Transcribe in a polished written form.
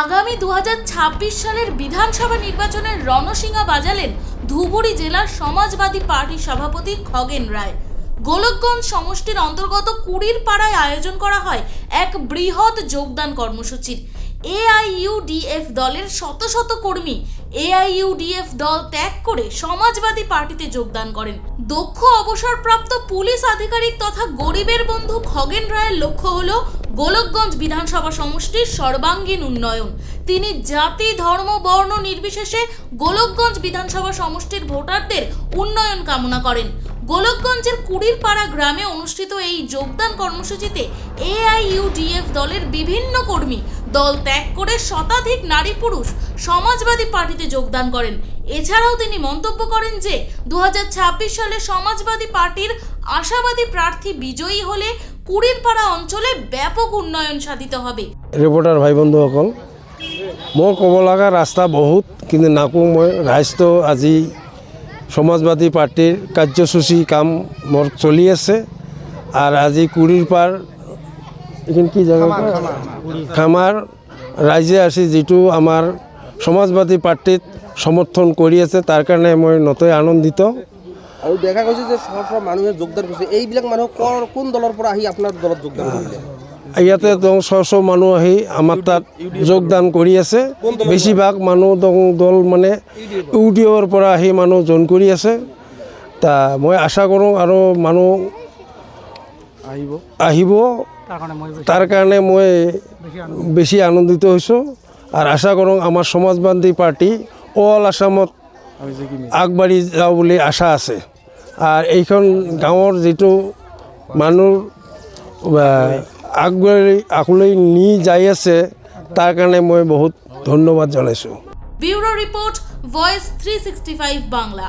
আগামী 2026 সালের বিধানসভা নির্বাচনের রণশিঙা বাজালেন ধুবুরী জেলার সমাজবাদী পার্টির সভাপতি খগেন রায়। গোলকগঞ্জ সমষ্টির অন্তর্গত কুড়ির পাড়ায় আয়োজন করা হয় এক বৃহৎ যোগদান কর্মসূচির। এআইইউডিএফ দলের শত শত কর্মী এআইইউডিএফ দল ত্যাগ করে সমাজবাদী পার্টিতে যোগদান করেন। দক্ষ অবসরপ্রাপ্ত পুলিশ আধিকারিক তথা গরিবের বন্ধু খগেন রায়ের লক্ষ্য হলো গোলকগঞ্জ বিধানসভা সমষ্টির সর্বাঙ্গীন উন্নয়ন। তিনি জাতি ধর্ম বর্ণ নির্বিশেষে গোলকগঞ্জ বিধানসভা সমষ্টির ভোটারদের উন্নয়ন কামনা করেন। গোলকগঞ্জের কুড়ির পাড়া গ্রামে অনুষ্ঠিত এই যোগদান কর্মসূচিতে এআইইউডিএফ দলের বিভিন্ন কর্মী দল ত্যাগ করে শতাধিক নারী পুরুষ সমাজবাদী পার্টিতে যোগদান করেন। এছাড়াও তিনি মন্তব্য করেন যে 2026 সালে সমাজবাদী পার্টির আশাবাদী প্রার্থী বিজয়ী হলে কুড়ির পাড়া অঞ্চলে ব্যাপক উন্নয়ন সাধিত হবে। রিপোর্টার ভাই বন্ধুসকল, মই ক'ব লগা ৰাস্তা বহুত, কিন্তু নাকো মই ৰাইজটো আজি সমাজবাদী পাৰ্টিৰ কাৰ্যসূচী কাম মোৰ চলি আছে। আৰু আজি কুড়িৰ পাৰ এইখিনি কি জেগা খামাৰ ৰাইজে আছে যিটো আমাৰ সমাজবাদী পাৰ্টিত সমৰ্থন কৰি আছে, তাৰ কাৰণে মই নথৈ আনন্দিত। আৰু দেখা গৈছে যে সব মানুহে যোগদান কৰিছে। এইবিলাক মানুহ কোন দলৰ পৰা আহি আপোনাৰ দলত যোগদান কৰিলে? ইয়াতে শ মানুহ আহি আমাৰ তাত যোগদান কৰি আছে। বেছিভাগ মানুহ দল মানে ইউডিএফৰ পৰা আহি মানুহ জইন কৰি আছে। তা মই আশা কৰোঁ আৰু মানুহ আহিব, তাৰ কাৰণে মই বেছি আনন্দিত হৈছোঁ। আৰু আশা কৰোঁ আমাৰ সমাজবাদী পাৰ্টি অল আসামত আগবাঢ়ি যাওঁ বুলি আশা আছে। আৰু এইখন গাঁৱৰ যিটো মানুহ আগলৈ নি যাই আছে, তাৰ কাৰণে মই বহুত ধন্যবাদ জনাইছোঁ। Bureau report, voice 365 Bangla.